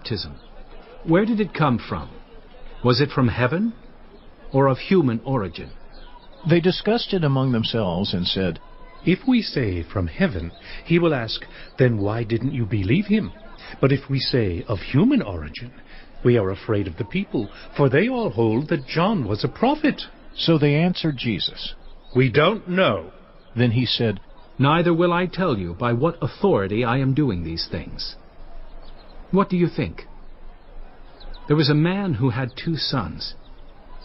baptism, where did it come from? Was it from heaven or of human origin?" They discussed it among themselves and said, "If we say from heaven, he will ask, 'Then why didn't you believe him?' But if we say of human origin, we are afraid of the people, for they all hold that John was a prophet." So they answered Jesus. "We don't know." Then he said, "Neither will I tell you by what authority I am doing these things. What do you think? There was a man who had 2 sons.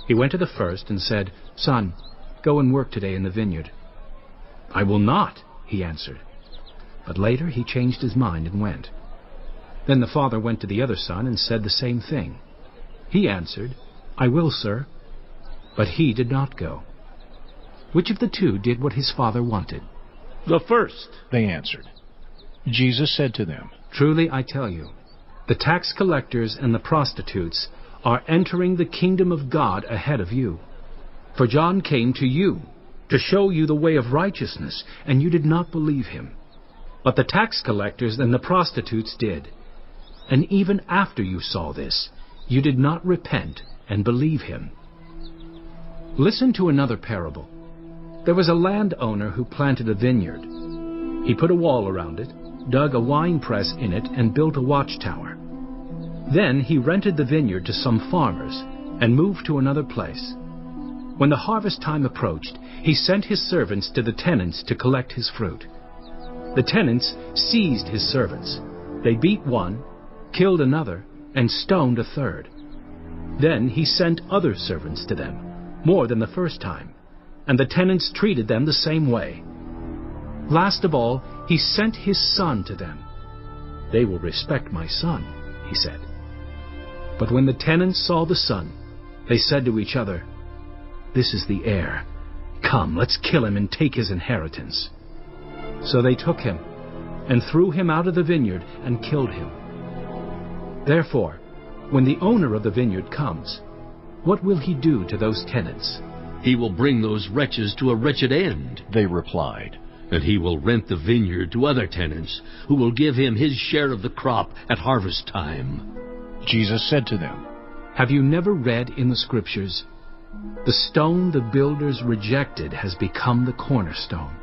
He went to the first and said, 'Son, go and work today in the vineyard.' 'I will not,' he answered. But later he changed his mind and went. Then the father went to the other son and said the same thing. He answered, 'I will, sir.' But he did not go. Which of the 2 did what his father wanted?" "The first," they answered. Jesus said to them, "Truly I tell you, the tax collectors and the prostitutes are entering the kingdom of God ahead of you. For John came to you to show you the way of righteousness, and you did not believe him. But the tax collectors and the prostitutes did. And even after you saw this, you did not repent and believe him." Listen to another parable. There was a landowner who planted a vineyard. He put a wall around it, dug a wine press in it, and built a watchtower. Then he rented the vineyard to some farmers and moved to another place. When the harvest time approached, he sent his servants to the tenants to collect his fruit. The tenants seized his servants. They beat one, killed another, and stoned a third. Then he sent other servants to them, more than the first time, and the tenants treated them the same way. Last of all, he sent his son to them. "They will respect my son," he said. But when the tenants saw the son, they said to each other, "This is the heir. Come, let's kill him and take his inheritance." So they took him and threw him out of the vineyard and killed him. Therefore, when the owner of the vineyard comes, what will he do to those tenants?" "He will bring those wretches to a wretched end," they replied. "and he will rent the vineyard to other tenants, who will give him his share of the crop at harvest time." Jesus said to them, "Have you never read in the Scriptures, 'The stone the builders rejected has become the cornerstone'?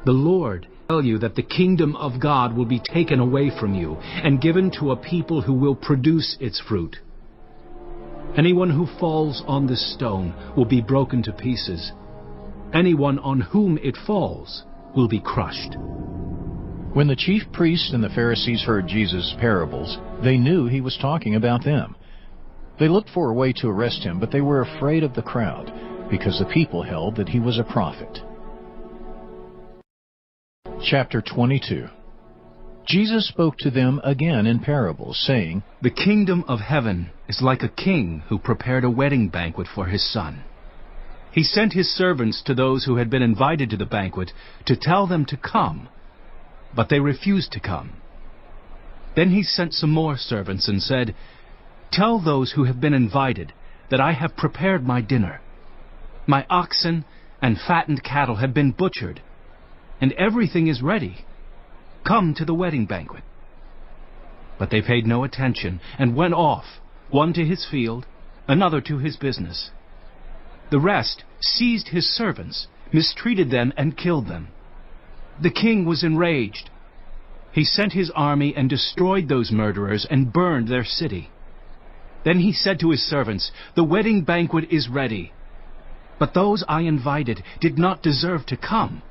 The Lord tell you that the kingdom of God will be taken away from you and given to a people who will produce its fruit. Anyone who falls on this stone will be broken to pieces. Anyone on whom it falls will be crushed." When the chief priests and the Pharisees heard Jesus' parables, they knew he was talking about them. They looked for a way to arrest him, but they were afraid of the crowd, because the people held that he was a prophet. Chapter 22. Jesus spoke to them again in parables, saying, "The kingdom of heaven is like a king who prepared a wedding banquet for his son. He sent his servants to those who had been invited to the banquet to tell them to come, but they refused to come. Then he sent some more servants and said, 'Tell those who have been invited that I have prepared my dinner. My oxen and fattened cattle have been butchered, and everything is ready. Come to the wedding banquet.' But they paid no attention and went off, one to his field, another to his business. The rest seized his servants, mistreated them, and killed them. The king was enraged. He sent his army and destroyed those murderers and burned their city. Then he said to his servants, 'The wedding banquet is ready, but those I invited did not deserve to come.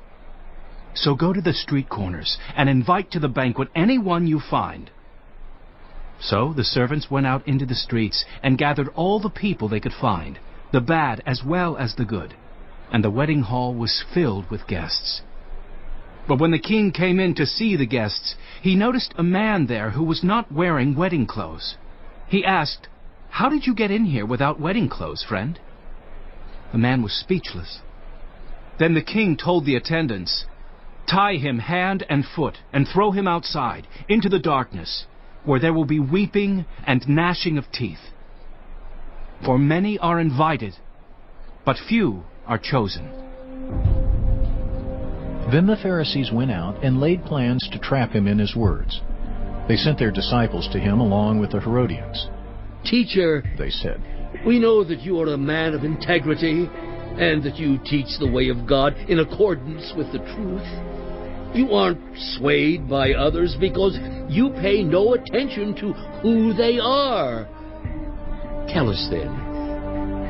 So go to the street corners and invite to the banquet anyone you find.' So the servants went out into the streets and gathered all the people they could find, the bad as well as the good, and the wedding hall was filled with guests. But when the king came in to see the guests, he noticed a man there who was not wearing wedding clothes. He asked, 'How did you get in here without wedding clothes, friend?' The man was speechless. Then the king told the attendants, 'Tie him hand and foot and throw him outside into the darkness, where there will be weeping and gnashing of teeth. For many are invited, but few are chosen.'" Then the Pharisees went out and laid plans to trap him in his words. They sent their disciples to him along with the Herodians. "Teacher," They said, "we know that you are a man of integrity, and that you teach the way of God in accordance with the truth. You aren't swayed by others because you pay no attention to who they are. Tell us then,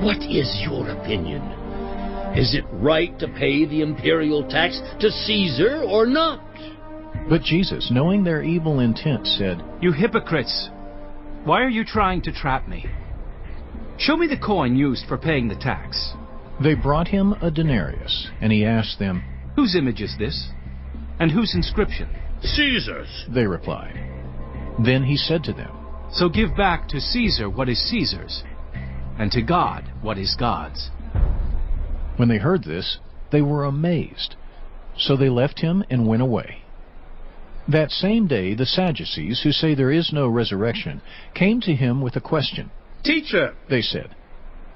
what is your opinion? Is it right to pay the imperial tax to Caesar or not?" But Jesus, knowing their evil intent, said, You hypocrites! Why are you trying to trap me? Show me the coin used for paying the tax. They brought him a denarius, and he asked them, Whose image is this? And whose inscription? "Caesar's." They replied. Then he said to them, So give back to Caesar what is Caesar's, and to God what is God's. When they heard this, they were amazed. So they left him and went away. That same day the Sadducees, who say there is no resurrection, came to him with a question. Teacher, They said,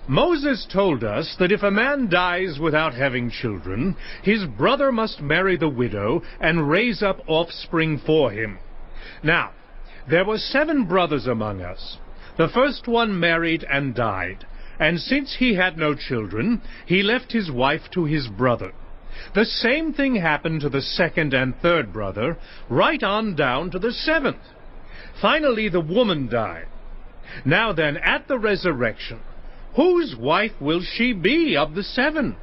Moses told us that if a man dies without having children, his brother must marry the widow and raise up offspring for him. Now, there were 7 brothers among us. The first one married and died, and since he had no children, he left his wife to his brother. The same thing happened to the second and third brother, right on down to the 7th. Finally, the woman died. Now then, at the resurrection, whose wife will she be of the 7,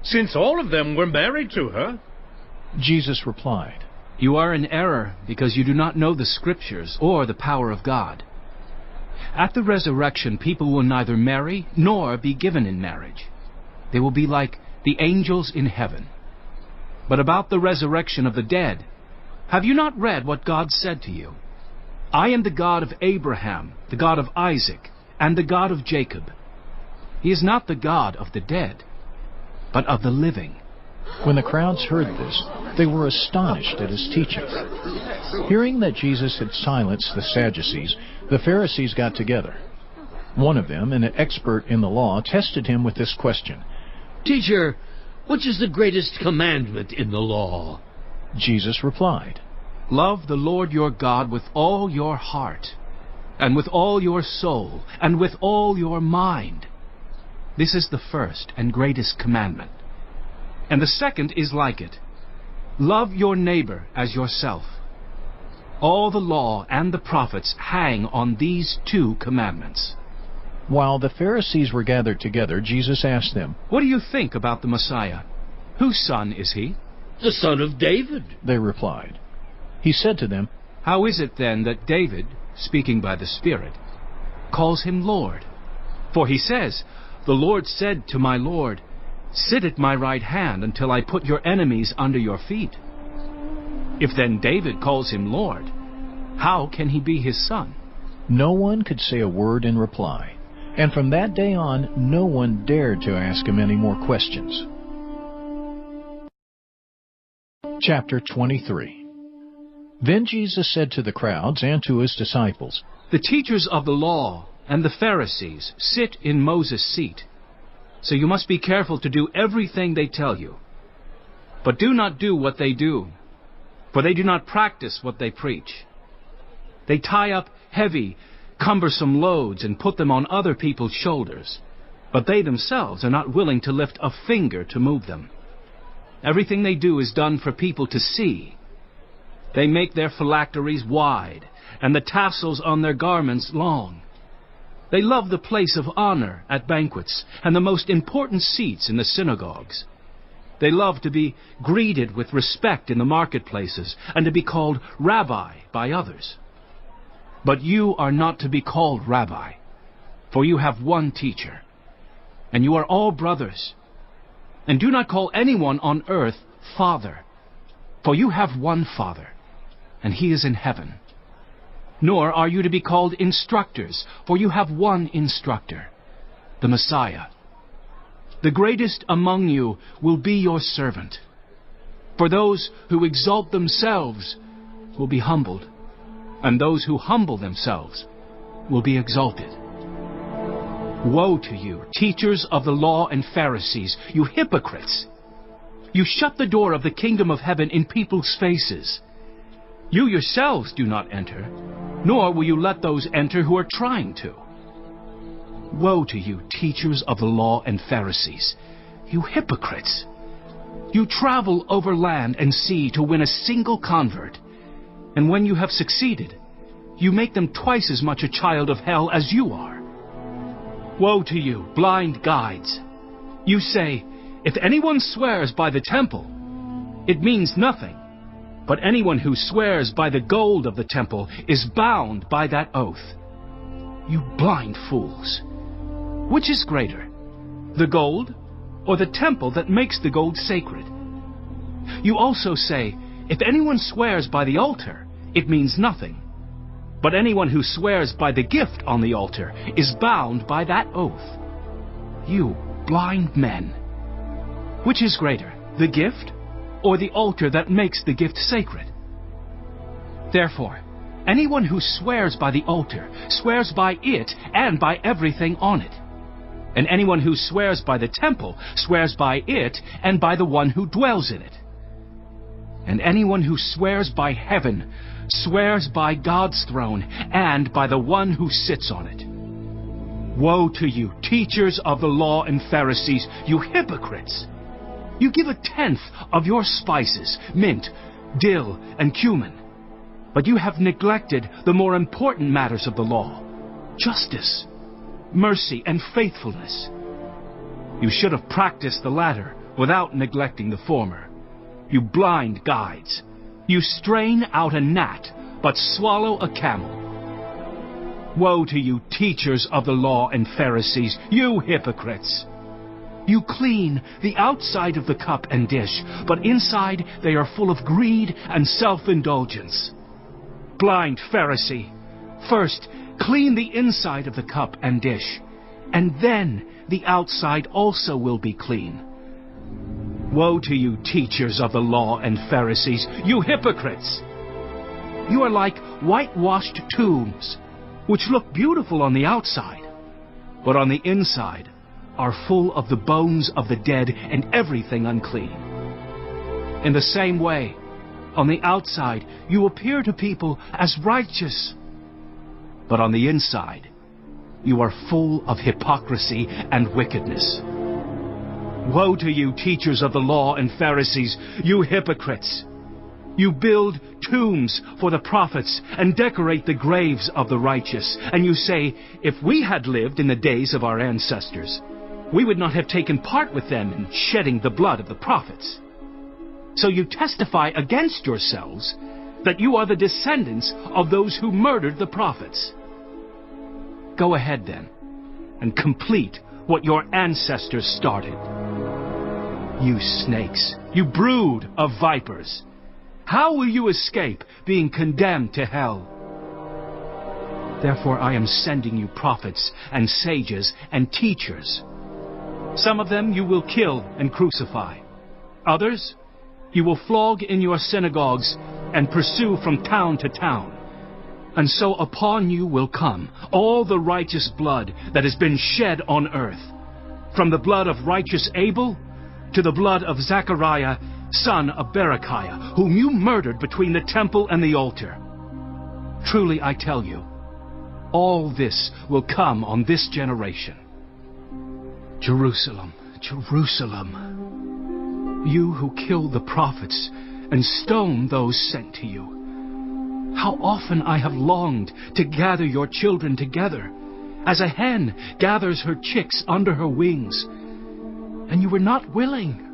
since all of them were married to her? Jesus replied, You are in error because you do not know the Scriptures or the power of God. At the resurrection, people will neither marry nor be given in marriage. They will be like the angels in heaven. But about the resurrection of the dead, have you not read what God said to you? I am the God of Abraham, the God of Isaac, and the God of Jacob. He is not the God of the dead, but of the living. When the crowds heard this, they were astonished at his teaching. Hearing that Jesus had silenced the Sadducees, the Pharisees got together. One of them, an expert in the law, tested him with this question. "Teacher, which is the greatest commandment in the law?" Jesus replied, Love the Lord your God with all your heart, and with all your soul, and with all your mind. This is the first and greatest commandment. And the second is like it. Love your neighbor as yourself. All the law and the prophets hang on these 2 commandments. While the Pharisees were gathered together, Jesus asked them, What do you think about the Messiah? Whose son is he? "The son of David." They replied. He said to them, How is it then that David, speaking by the Spirit, calls him Lord? For he says, The Lord said to my Lord, Sit at my right hand until I put your enemies under your feet. If then David calls him Lord, how can he be his son? No one could say a word in reply, and from that day on, no one dared to ask him any more questions. Chapter 23. Then Jesus said to the crowds and to his disciples, The teachers of the law and the Pharisees sit in Moses' seat. So you must be careful to do everything they tell you. But do not do what they do, for they do not practice what they preach. They tie up heavy, cumbersome loads and put them on other people's shoulders, but they themselves are not willing to lift a finger to move them. Everything they do is done for people to see. They make their phylacteries wide, and the tassels on their garments long. They love the place of honor at banquets and the most important seats in the synagogues. They love to be greeted with respect in the marketplaces and to be called Rabbi by others. But you are not to be called Rabbi, for you have one teacher, and you are all brothers. And do not call anyone on earth Father, for you have one Father, and he is in heaven. Nor are you to be called instructors, for you have one instructor, the Messiah. The greatest among you will be your servant. For those who exalt themselves will be humbled, and those who humble themselves will be exalted. Woe to you, teachers of the law and Pharisees, you hypocrites! You shut the door of the kingdom of heaven in people's faces. You yourselves do not enter, nor will you let those enter who are trying to. Woe to you, teachers of the law and Pharisees, you hypocrites! You travel over land and sea to win a single convert, and when you have succeeded, you make them twice as much a child of hell as you are. Woe to you, blind guides! You say, if anyone swears by the temple, it means nothing. But anyone who swears by the gold of the temple is bound by that oath. You blind fools! Which is greater, the gold or the temple that makes the gold sacred? You also say, if anyone swears by the altar, it means nothing. But anyone who swears by the gift on the altar is bound by that oath. You blind men! Which is greater, the gift or the altar that makes the gift sacred? Therefore, anyone who swears by the altar swears by it and by everything on it. And anyone who swears by the temple swears by it and by the one who dwells in it. And anyone who swears by heaven swears by God's throne and by the one who sits on it. Woe to you, teachers of the law and Pharisees, you hypocrites! You give 1/10 of your spices, mint, dill, and cumin, but you have neglected the more important matters of the law, justice, mercy, and faithfulness. You should have practiced the latter without neglecting the former. You blind guides! You strain out a gnat, but swallow a camel. Woe to you, teachers of the law and Pharisees, you hypocrites! You clean the outside of the cup and dish, but inside they are full of greed and self-indulgence. Blind Pharisee! First, clean the inside of the cup and dish, and then the outside also will be clean. Woe to you, teachers of the law and Pharisees, you hypocrites! You are like whitewashed tombs, which look beautiful on the outside, but on the inside are full of the bones of the dead and everything unclean. In the same way, on the outside you appear to people as righteous, but on the inside you are full of hypocrisy and wickedness. Woe to you, teachers of the law and Pharisees, you hypocrites! You build tombs for the prophets and decorate the graves of the righteous, and you say, if we had lived in the days of our ancestors, we would not have taken part with them in shedding the blood of the prophets. So you testify against yourselves that you are the descendants of those who murdered the prophets. Go ahead then, and complete what your ancestors started. You snakes, you brood of vipers! How will you escape being condemned to hell? Therefore I am sending you prophets and sages and teachers. Some of them you will kill and crucify. Others you will flog in your synagogues and pursue from town to town. And so upon you will come all the righteous blood that has been shed on earth, from the blood of righteous Abel to the blood of Zechariah, son of Berechiah, whom you murdered between the temple and the altar. Truly I tell you, all this will come on this generation. Jerusalem, Jerusalem, you who kill the prophets and stone those sent to you. How often I have longed to gather your children together, as a hen gathers her chicks under her wings, and you were not willing.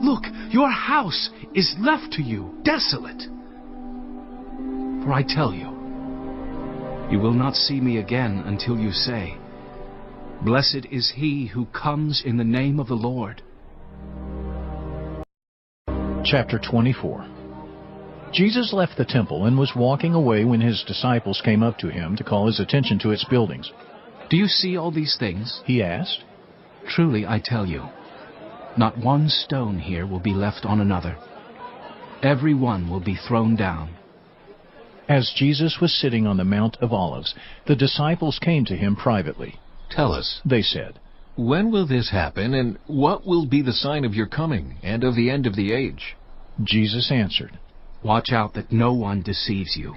Look, your house is left to you desolate. For I tell you, you will not see me again until you say, blessed is he who comes in the name of the Lord. Chapter 24. Jesus left the temple and was walking away when his disciples came up to him to call his attention to its buildings. Do you see all these things? He asked. Truly I tell you, not one stone here will be left on another. Every one will be thrown down. As Jesus was sitting on the Mount of Olives, the disciples came to him privately. Tell us, they said, when will this happen, and what will be the sign of your coming and of the end of the age? Jesus answered, Watch out that no one deceives you.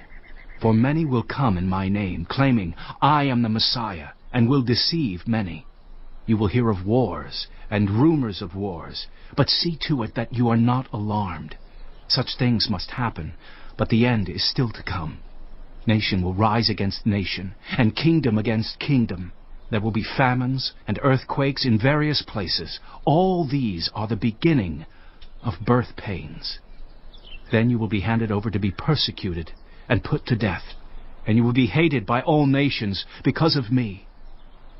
For many will come in my name, claiming, I am the Messiah, and will deceive many. You will hear of wars and rumors of wars, but see to it that you are not alarmed. Such things must happen, but the end is still to come. Nation will rise against nation, and kingdom against kingdom. There will be famines and earthquakes in various places. All these are the beginning of birth pains. Then you will be handed over to be persecuted and put to death, and you will be hated by all nations because of me.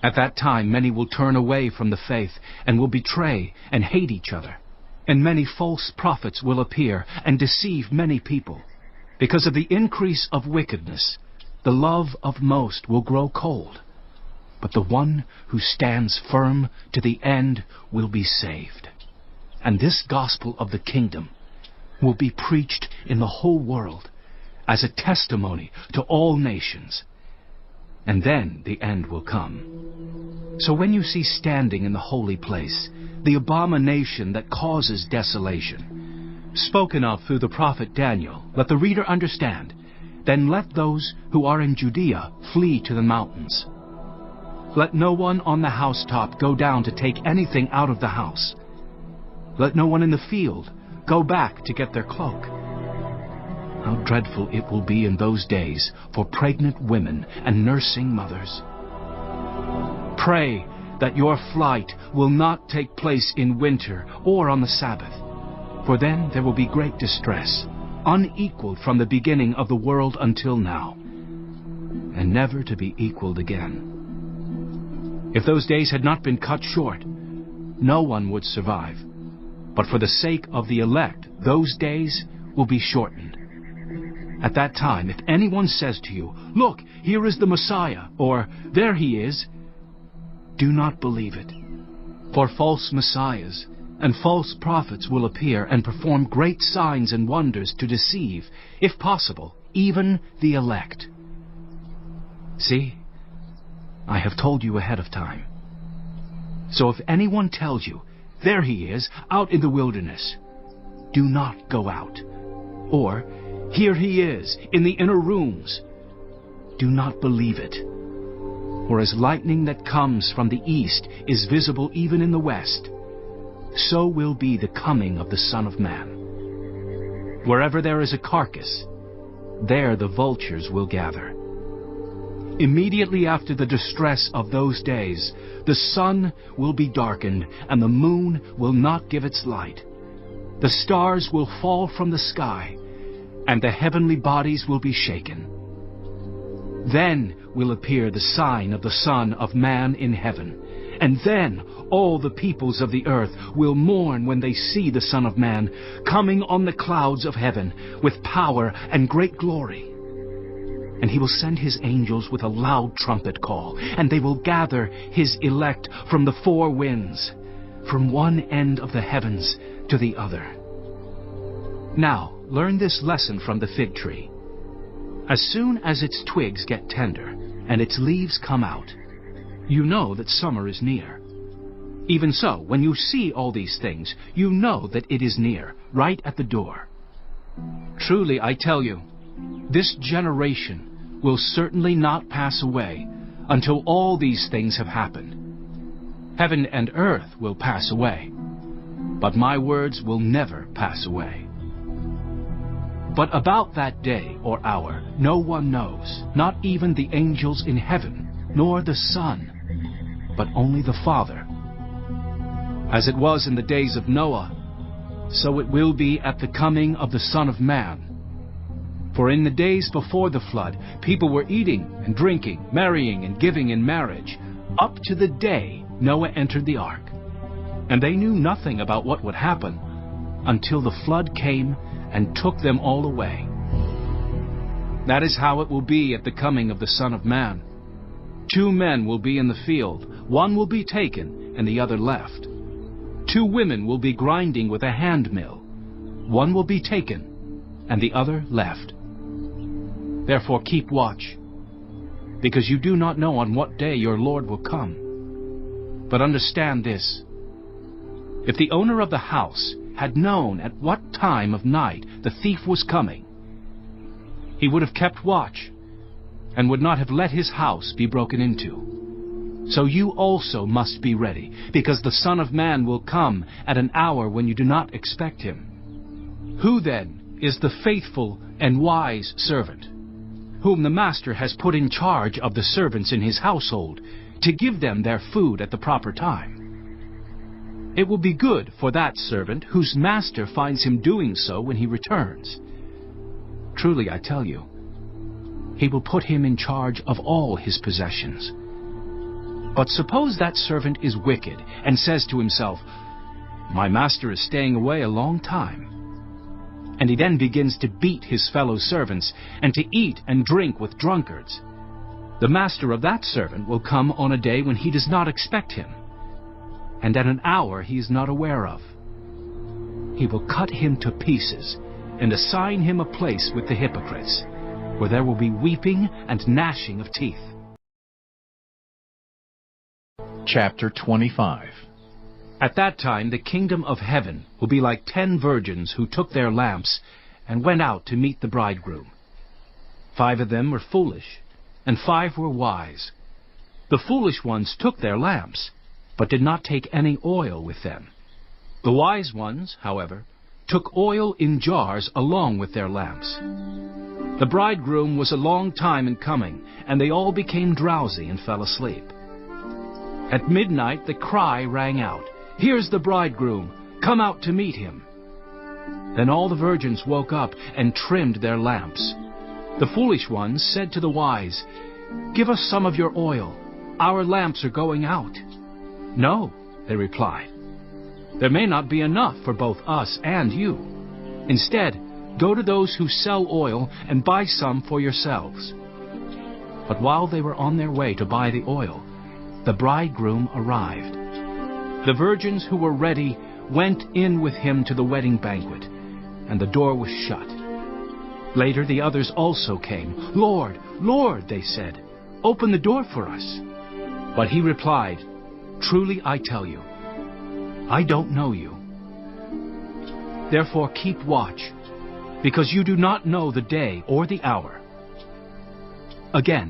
At that time many will turn away from the faith and will betray and hate each other. And many false prophets will appear and deceive many people. Because of the increase of wickedness, the love of most will grow cold. But the one who stands firm to the end will be saved. And this gospel of the kingdom will be preached in the whole world as a testimony to all nations. And then the end will come. So when you see standing in the holy place the abomination that causes desolation, spoken of through the prophet Daniel, let the reader understand. Then let those who are in Judea flee to the mountains. Let no one on the housetop go down to take anything out of the house. Let no one in the field go back to get their cloak. How dreadful it will be in those days for pregnant women and nursing mothers. Pray that your flight will not take place in winter or on the Sabbath, for then there will be great distress, unequaled from the beginning of the world until now, and never to be equaled again. If those days had not been cut short, no one would survive. But for the sake of the elect, those days will be shortened. At that time, if anyone says to you, Look, here is the Messiah, or there he is, do not believe it. For false messiahs and false prophets will appear and perform great signs and wonders to deceive, if possible, even the elect. See, I have told you ahead of time. So if anyone tells you, There he is, out in the wilderness, do not go out. Or, Here he is, in the inner rooms, do not believe it. For as lightning that comes from the east is visible even in the west, so will be the coming of the Son of Man. Wherever there is a carcass, there the vultures will gather. Immediately after the distress of those days, the sun will be darkened, and the moon will not give its light. The stars will fall from the sky, and the heavenly bodies will be shaken. Then will appear the sign of the Son of Man in heaven. And then all the peoples of the earth will mourn when they see the Son of Man coming on the clouds of heaven with power and great glory. And he will send his angels with a loud trumpet call, and they will gather his elect from the four winds, from one end of the heavens to the other. Now, learn this lesson from the fig tree. As soon as its twigs get tender and its leaves come out, you know that summer is near. Even so, when you see all these things, you know that it is near, right at the door. Truly, I tell you, this generation will certainly not pass away until all these things have happened. Heaven and earth will pass away, but my words will never pass away. But about that day or hour no one knows, not even the angels in heaven, nor the Son, but only the Father. As it was in the days of Noah, so it will be at the coming of the Son of Man. For in the days before the flood, people were eating and drinking, marrying and giving in marriage, up to the day Noah entered the ark. And they knew nothing about what would happen until the flood came and took them all away. That is how it will be at the coming of the Son of Man. 2 men will be in the field, one will be taken and the other left. 2 women will be grinding with a hand mill, one will be taken and the other left. Therefore keep watch, because you do not know on what day your Lord will come. But understand this: if the owner of the house had known at what time of night the thief was coming, he would have kept watch and would not have let his house be broken into. So you also must be ready, because the Son of Man will come at an hour when you do not expect him. Who then is the faithful and wise servant, whom the master has put in charge of the servants in his household, to give them their food at the proper time? It will be good for that servant whose master finds him doing so when he returns. Truly, I tell you, he will put him in charge of all his possessions. But suppose that servant is wicked and says to himself, "My master is staying away a long time." And he then begins to beat his fellow servants and to eat and drink with drunkards. The master of that servant will come on a day when he does not expect him, and at an hour he is not aware of. He will cut him to pieces and assign him a place with the hypocrites, where there will be weeping and gnashing of teeth. Chapter 25. At that time the kingdom of heaven will be like 10 virgins who took their lamps and went out to meet the bridegroom. 5 of them were foolish, and 5 were wise. The foolish ones took their lamps, but did not take any oil with them. The wise ones, however, took oil in jars along with their lamps. The bridegroom was a long time in coming, and they all became drowsy and fell asleep. At midnight the cry rang out, "Here's the bridegroom, come out to meet him." Then all the virgins woke up and trimmed their lamps. The foolish ones said to the wise, "Give us some of your oil, our lamps are going out." "No," they replied, "there may not be enough for both us and you. Instead, go to those who sell oil and buy some for yourselves." But while they were on their way to buy the oil, the bridegroom arrived. The virgins who were ready went in with him to the wedding banquet, and the door was shut. Later the others also came. "Lord, Lord," they said, "open the door for us." But he replied, "Truly I tell you, I don't know you. Therefore keep watch, because you do not know the day or the hour." Again,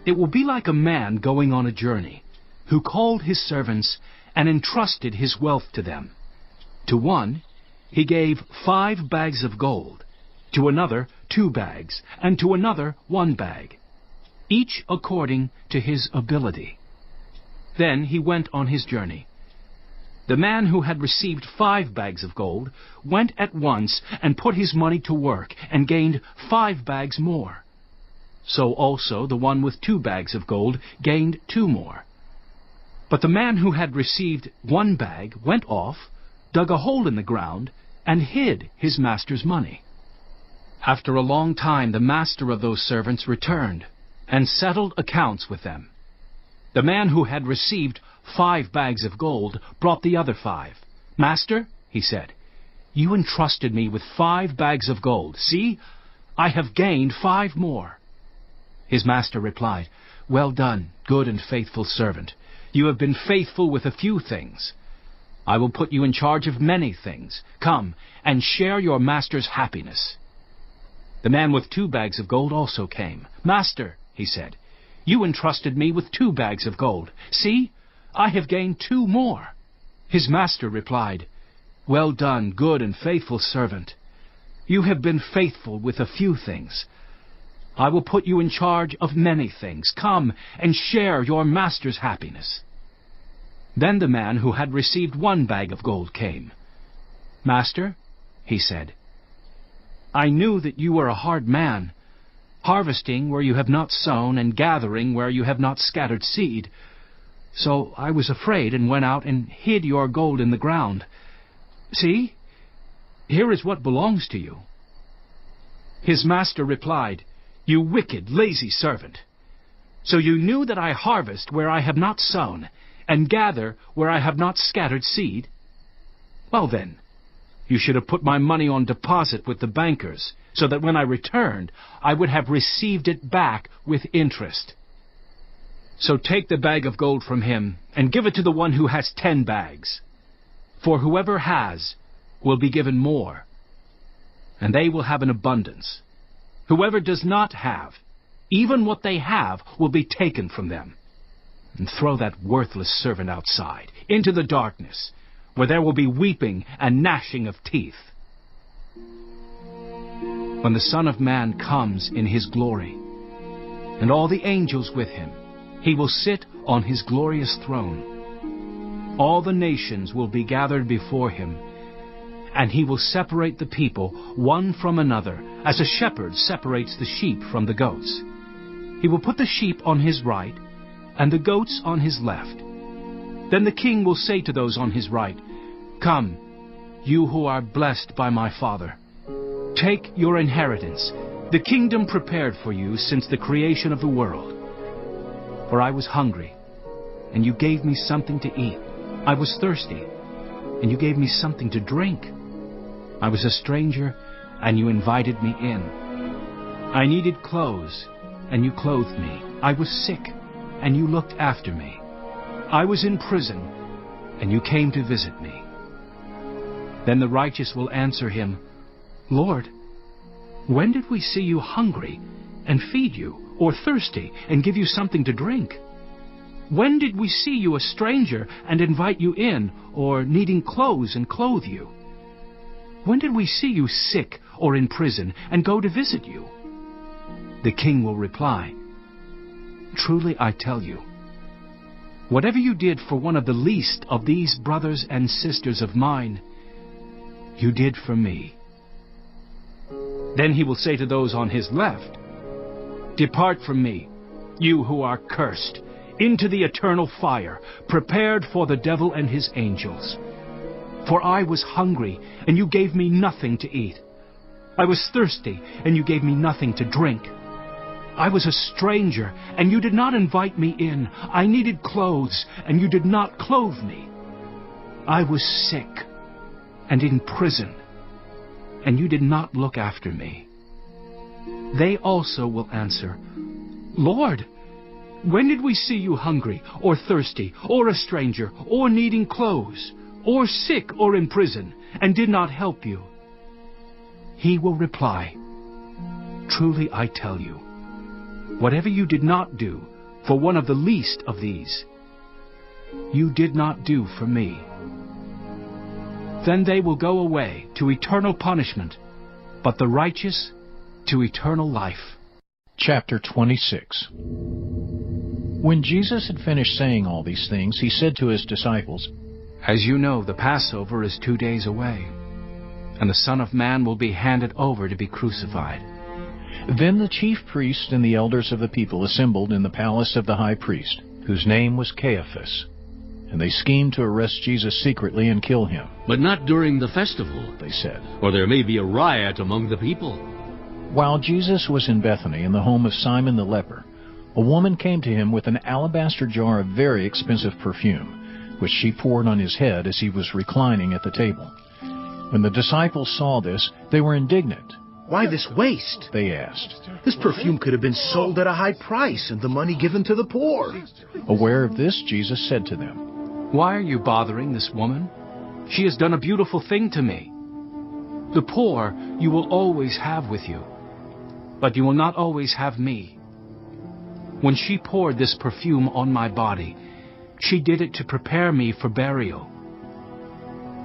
it will be like a man going on a journey, who called his servants and entrusted his wealth to them. To one he gave 5 bags of gold, to another 2 bags, and to another 1 bag, each according to his ability. Then he went on his journey. The man who had received 5 bags of gold went at once and put his money to work and gained 5 bags more. So also the one with 2 bags of gold gained 2 more. But the man who had received 1 bag went off, dug a hole in the ground, and hid his master's money. After a long time the master of those servants returned and settled accounts with them. The man who had received 5 bags of gold brought the other 5. "Master," he said, "you entrusted me with 5 bags of gold. See, I have gained 5 more." His master replied, "Well done, good and faithful servant. You have been faithful with a few things. I will put you in charge of many things. Come and share your master's happiness." The man with 2 bags of gold also came. "Master," he said, "you entrusted me with 2 bags of gold. See, I have gained 2 more." His master replied, "Well done, good and faithful servant. You have been faithful with a few things. I will put you in charge of many things. Come and share your master's happiness." Then the man who had received 1 bag of gold came. "Master," he said, "I knew that you were a hard man, harvesting where you have not sown and gathering where you have not scattered seed. So I was afraid and went out and hid your gold in the ground. See, here is what belongs to you." His master replied, "You wicked, lazy servant. So you knew that I harvest where I have not sown, and gather where I have not scattered seed? Well then, you should have put my money on deposit with the bankers, so that when I returned, I would have received it back with interest. So take the bag of gold from him, and give it to the one who has 10 bags. For whoever has will be given more, and they will have an abundance. Whoever does not have, even what they have will be taken from them. And throw that worthless servant outside, into the darkness, where there will be weeping and gnashing of teeth. When the Son of Man comes in his glory, and all the angels with him, he will sit on his glorious throne. All the nations will be gathered before him, and he will separate the people one from another, as a shepherd separates the sheep from the goats. He will put the sheep on his right, and the goats on his left. Then the king will say to those on his right, "Come, you who are blessed by my Father. Take your inheritance, the kingdom prepared for you since the creation of the world. For I was hungry, and you gave me something to eat. I was thirsty, and you gave me something to drink. I was a stranger, and you invited me in. I needed clothes, and you clothed me. I was sick, and you looked after me. I was in prison, and you came to visit me." Then the righteous will answer him, "Lord, when did we see you hungry and feed you, or thirsty and give you something to drink? When did we see you a stranger and invite you in, or needing clothes and clothe you? When did we see you sick or in prison and go to visit you?" The king will reply, "Truly I tell you, whatever you did for one of the least of these brothers and sisters of mine, you did for me." Then he will say to those on his left, "Depart from me, you who are cursed, into the eternal fire, prepared for the devil and his angels. For I was hungry, and you gave me nothing to eat. I was thirsty, and you gave me nothing to drink. I was a stranger, and you did not invite me in. I needed clothes, and you did not clothe me. I was sick and in prison, and you did not look after me." They also will answer, "Lord, when did we see you hungry, or thirsty, or a stranger, or needing clothes, or sick, or in prison, and did not help you?" He will reply, "Truly I tell you, whatever you did not do for one of the least of these, you did not do for me." Then they will go away to eternal punishment, but the righteous to eternal life. Chapter 26. When Jesus had finished saying all these things, he said to his disciples, "As you know, the Passover is 2 days away, and the Son of Man will be handed over to be crucified." Then the chief priests and the elders of the people assembled in the palace of the high priest, whose name was Caiaphas. And they schemed to arrest Jesus secretly and kill him. "But not during the festival," they said, "or there may be a riot among the people." While Jesus was in Bethany in the home of Simon the leper, a woman came to him with an alabaster jar of very expensive perfume, which she poured on his head as he was reclining at the table. When the disciples saw this, they were indignant. "Why this waste?" they asked. "This perfume could have been sold at a high price and the money given to the poor." Aware of this, Jesus said to them, "Why are you bothering this woman? She has done a beautiful thing to me. The poor you will always have with you, but you will not always have me. When she poured this perfume on my body, she did it to prepare me for burial.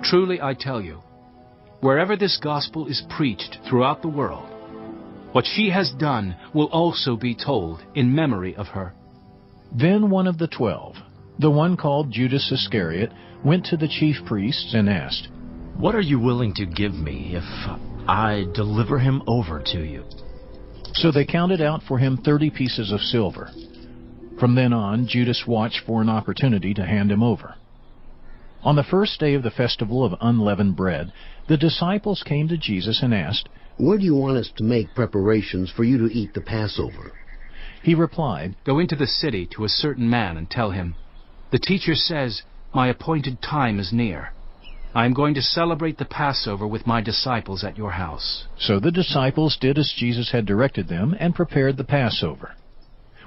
Truly I tell you, wherever this gospel is preached throughout the world, what she has done will also be told in memory of her." Then one of the 12, the one called Judas Iscariot, went to the chief priests and asked, "What are you willing to give me if I deliver him over to you?" So they counted out for him 30 pieces of silver. From then on, Judas watched for an opportunity to hand him over. On the first day of the festival of unleavened bread, the disciples came to Jesus and asked, "Where do you want us to make preparations for you to eat the Passover?" He replied, "Go into the city to a certain man and tell him, 'The teacher says, my appointed time is near. I am going to celebrate the Passover with my disciples at your house.'" So the disciples did as Jesus had directed them and prepared the Passover.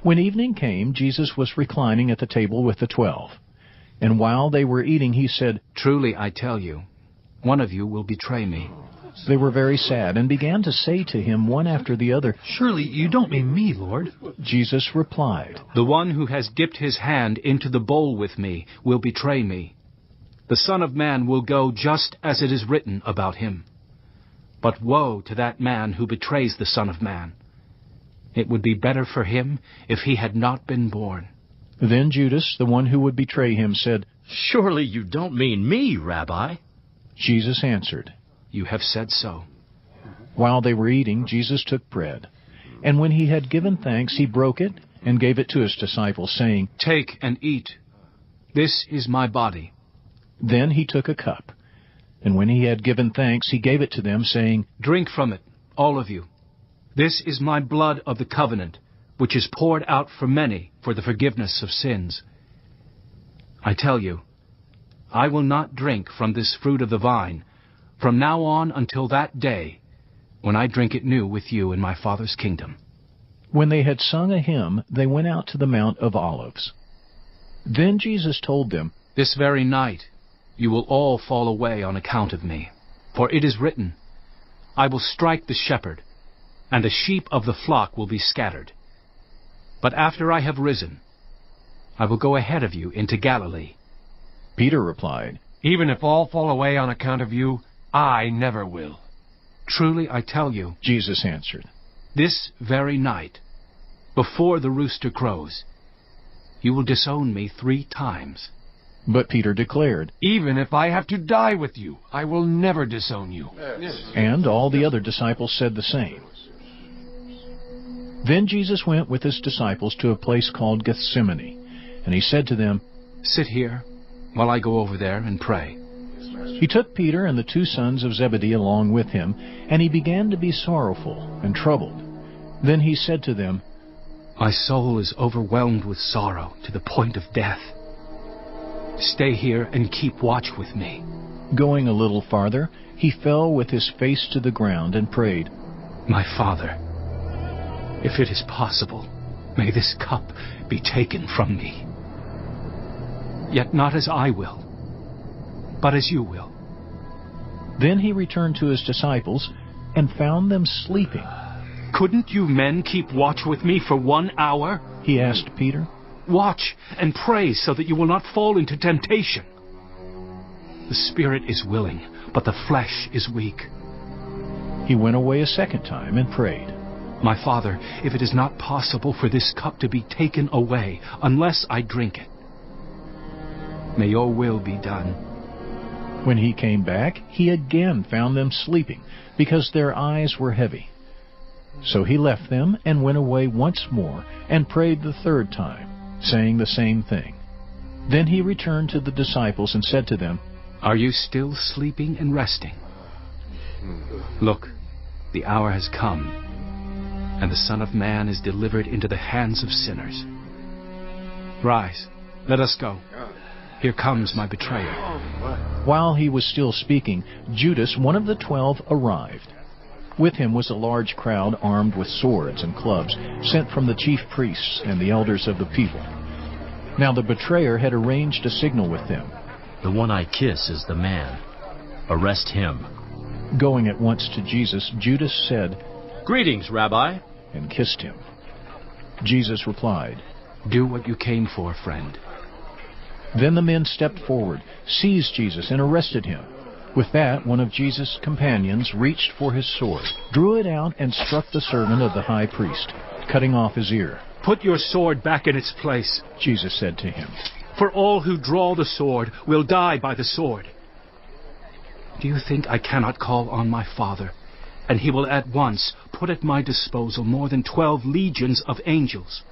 When evening came, Jesus was reclining at the table with the 12. And while they were eating, he said, "Truly I tell you, one of you will betray me." They were very sad and began to say to him one after the other, "Surely you don't mean me, Lord." Jesus replied, "The one who has dipped his hand into the bowl with me will betray me. The Son of Man will go just as it is written about him. But woe to that man who betrays the Son of Man. It would be better for him if he had not been born." Then Judas, the one who would betray him, said, Surely you don't mean me, Rabbi. Jesus answered, "You have said so." While they were eating, Jesus took bread, and when he had given thanks, he broke it and gave it to his disciples, saying, "Take and eat. This is my body." Then he took a cup, and when he had given thanks, he gave it to them, saying, "Drink from it, all of you. This is my blood of the covenant, which is poured out for many for the forgiveness of sins. I tell you, I will not drink from this fruit of the vine from now on until that day when I drink it new with you in my Father's kingdom." When they had sung a hymn, they went out to the Mount of Olives. Then Jesus told them, "This very night you will all fall away on account of me. For it is written, I will strike the shepherd, and the sheep of the flock will be scattered. But after I have risen, I will go ahead of you into Galilee." Peter replied, "Even if all fall away on account of you, I never will." "Truly I tell you," Jesus answered, "this very night, before the rooster crows, you will disown me 3 times. But Peter declared, "Even if I have to die with you, I will never disown you." and all the other disciples said the same. Then Jesus went with his disciples to a place called Gethsemane, and he said to them, "Sit here while I go over there and pray." He took Peter and the 2 sons of Zebedee along with him, and he began to be sorrowful and troubled. Then he said to them, "My soul is overwhelmed with sorrow to the point of death. Stay here and keep watch with me." Going a little farther, he fell with his face to the ground and prayed, "My Father, if it is possible, may this cup be taken from me. Yet not as I will, but as you will." Then he returned to his disciples and found them sleeping. "Couldn't you men keep watch with me for 1 hour? He asked Peter. Watch and pray so that you will not fall into temptation. The spirit is willing, but the flesh is weak." He went away a second time and prayed, "My Father, if it is not possible for this cup to be taken away unless I drink it, may your will be done." When he came back, he again found them sleeping, because their eyes were heavy. So he left them and went away once more and prayed the 3rd time, saying the same thing. Then he returned to the disciples and said to them, "Are you still sleeping and resting? Look, the hour has come, and the Son of Man is delivered into the hands of sinners. Rise, let us go. Here comes my betrayer." While he was still speaking, Judas, one of the 12, arrived. With him was a large crowd armed with swords and clubs, sent from the chief priests and the elders of the people. Now the betrayer had arranged a signal with them. The one I kiss is the man. Arrest him. Going at once to Jesus, Judas said, Greetings, Rabbi. and kissed him. Jesus replied, "Do what you came for, friend." Then the men stepped forward, seized Jesus, and arrested him. With that, one of Jesus' companions reached for his sword, drew it out, and struck the servant of the high priest, cutting off his ear. "Put your sword back in its place," Jesus said to him. "for all who draw the sword will die by the sword. Do you think I cannot call on my Father, and he will at once put at my disposal more than 12 legions of angels?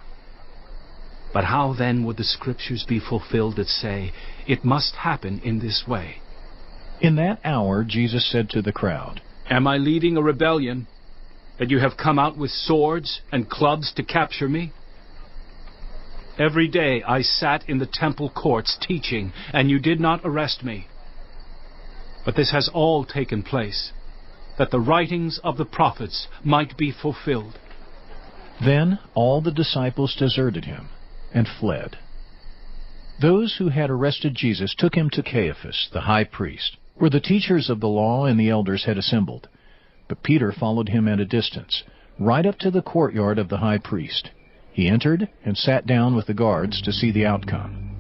But how then would the Scriptures be fulfilled that say, it must happen in this way?" In that hour Jesus said to the crowd, Am I leading a rebellion, that you have come out with swords and clubs to capture me? Every day I sat in the temple courts teaching, and you did not arrest me. But this has all taken place, that the writings of the prophets might be fulfilled. Then all the disciples deserted him and fled. Those who had arrested Jesus took him to Caiaphas, the high priest. where the teachers of the law and the elders had assembled. But Peter followed him at a distance, right up to the courtyard of the high priest. He entered and sat down with the guards to see the outcome.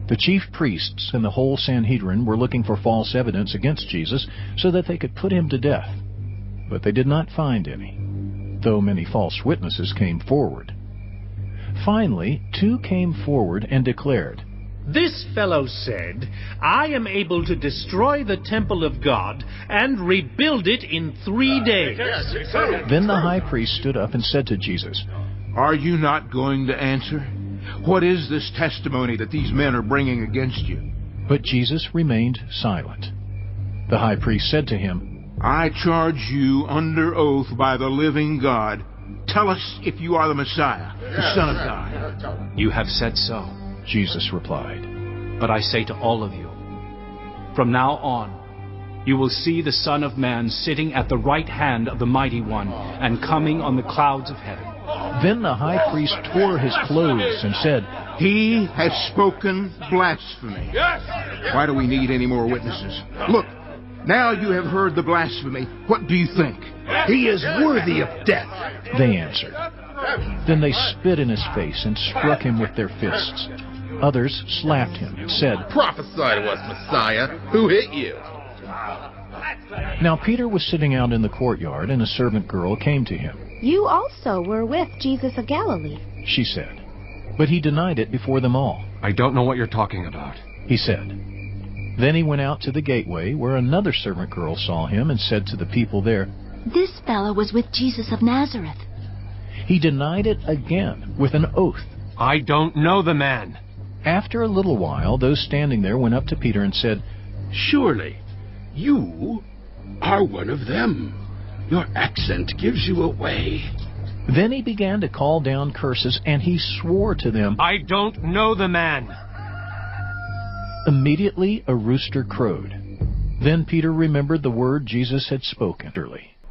The chief priests and the whole Sanhedrin were looking for false evidence against Jesus so that they could put him to death. But they did not find any, though many false witnesses came forward. Finally, 2 came forward and declared, "This fellow said, 'I am able to destroy the temple of God and rebuild it in 3 days.'" Then the high priest stood up and said to Jesus, "Are you not going to answer? What is this testimony that these men are bringing against you?" But Jesus remained silent. The high priest said to him, "I charge you under oath by the living God. Tell us if you are the Messiah, the Son of God." You have said so. Jesus replied. But I say to all of you, from now on, you will see the Son of Man sitting at the right hand of the Mighty One and coming on the clouds of heaven. Then the high priest tore his clothes and said, "He has spoken blasphemy. Why do we need any more witnesses? Look, now you have heard the blasphemy. What do you think?" He is worthy of death. They answered. Then they spit in his face and struck him with their fists. Others slapped him and said, "Prophesy to us, Messiah. Who hit you?" Now Peter was sitting out in the courtyard, and a servant girl came to him. "You also were with Jesus of Galilee," she said. But he denied it before them all. I don't know what you're talking about, he said. Then he went out to the gateway, where another servant girl saw him and said to the people there, "This fellow was with Jesus of Nazareth." He denied it again with an oath. I don't know the man. After a little while, those standing there went up to Peter and said, "Surely you are one of them. Your accent gives you away." Then he began to call down curses, and he swore to them, I don't know the man. Immediately a rooster crowed. Then Peter remembered the word Jesus had spoken.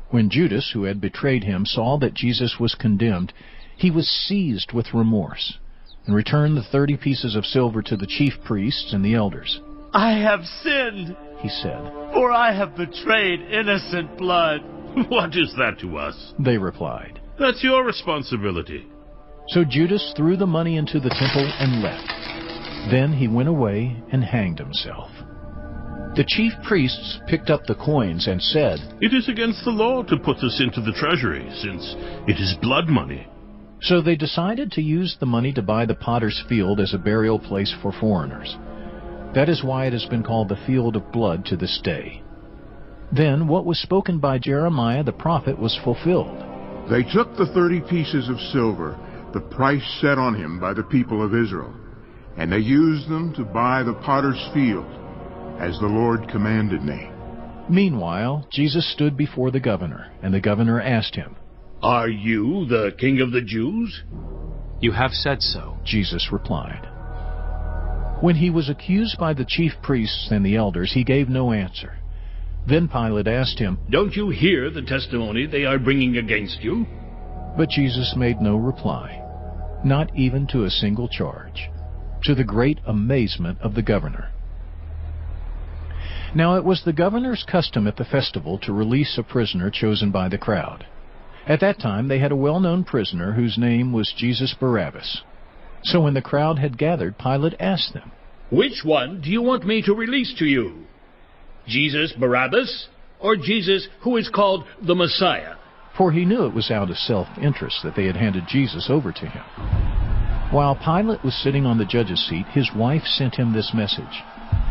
When Judas, who had betrayed him, saw that Jesus was condemned, he was seized with remorse, and returned the 30 pieces of silver to the chief priests and the elders. "I have sinned," he said, "for I have betrayed innocent blood." "What is that to us?" they replied. "That's your responsibility." So Judas threw the money into the temple and left. Then he went away and hanged himself. The chief priests picked up the coins and said, "It is against the law to put this into the treasury, since it is blood money." So they decided to use the money to buy the potter's field as a burial place for foreigners. That is why it has been called the Field of Blood to this day. Then what was spoken by Jeremiah the prophet was fulfilled. They took the 30 pieces of silver, the price set on him by the people of Israel, and they used them to buy the potter's field, as the Lord commanded me. Meanwhile, Jesus stood before the governor, and the governor asked him, "Are you the King of the Jews?" You have said so, Jesus replied. When he was accused by the chief priests and the elders, he gave no answer. Then Pilate asked him, "Don't you hear the testimony they are bringing against you?" But Jesus made no reply, not even to a single charge, to the great amazement of the governor. Now it was the governor's custom at the festival to release a prisoner chosen by the crowd. At that time they had a well-known prisoner whose name was Jesus Barabbas. So when the crowd had gathered, Pilate asked them, "Which one do you want me to release to you? Jesus Barabbas, or Jesus who is called the Messiah?" For he knew it was out of self-interest that they had handed Jesus over to him. While Pilate was sitting on the judge's seat, his wife sent him this message,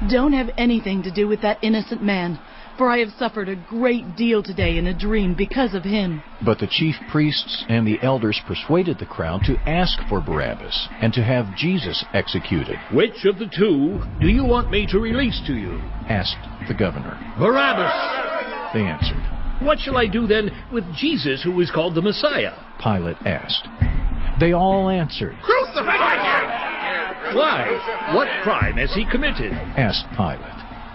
"Don't have anything to do with that innocent man, for I have suffered a great deal today in a dream because of him." But the chief priests and the elders persuaded the crowd to ask for Barabbas and to have Jesus executed. "Which of the two do you want me to release to you?" asked the governor. "Barabbas," they answered. "What shall I do then with Jesus who is called the Messiah?" Pilate asked. They all answered, "Crucify him!" "Why? What crime has he committed?" asked Pilate.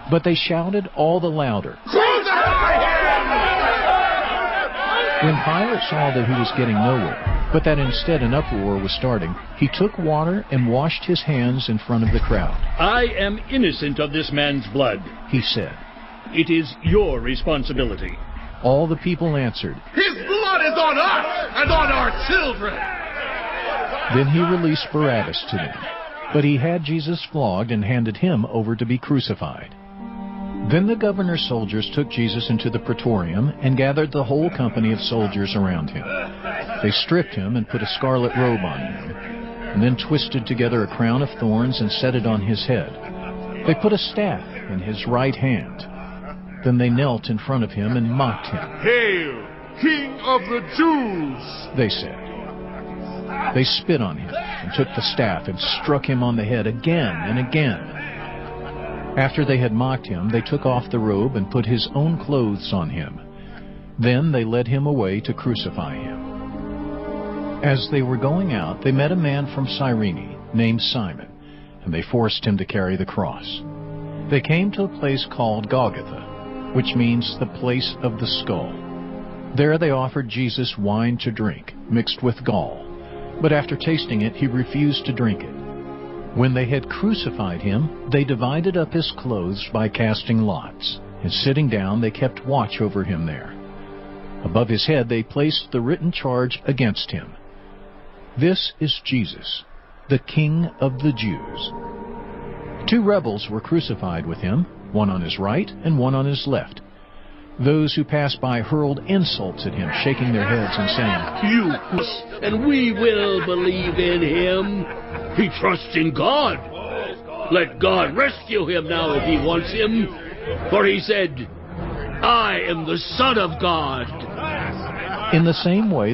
But they shouted all the louder, "Crucify him!" When Pilate saw that he was getting nowhere, but that instead an uproar was starting, he took water and washed his hands in front of the crowd. "I am innocent of this man's blood," he said. It is your responsibility. All the people answered, His blood is on us and on our children. Then he released Barabbas to them. But he had Jesus flogged and handed him over to be crucified. Then the governor's soldiers took Jesus into the praetorium and gathered the whole company of soldiers around him. They stripped him and put a scarlet robe on him, and then twisted together a crown of thorns and set it on his head. They put a staff in his right hand. Then they knelt in front of him and mocked him. Hail, King of the Jews! They said. They spit on him and took the staff and struck him on the head again and again. After they had mocked him, they took off the robe and put his own clothes on him. Then they led him away to crucify him. As they were going out, they met a man from Cyrene named Simon, and they forced him to carry the cross. They came to a place called Golgotha, which means the place of the skull. There they offered Jesus wine to drink, mixed with gall. But after tasting it, he refused to drink it. When they had crucified him, they divided up his clothes by casting lots, and sitting down they kept watch over him there. Above his head they placed the written charge against him. This is Jesus, the King of the Jews. 2 rebels were crucified with him, one on his right and one on his left. Those who passed by hurled insults at him, shaking their heads and saying, You, and we will believe in him. He trusts in God. Let God rescue him now if he wants him. For he said, I am the Son of God. In the same way,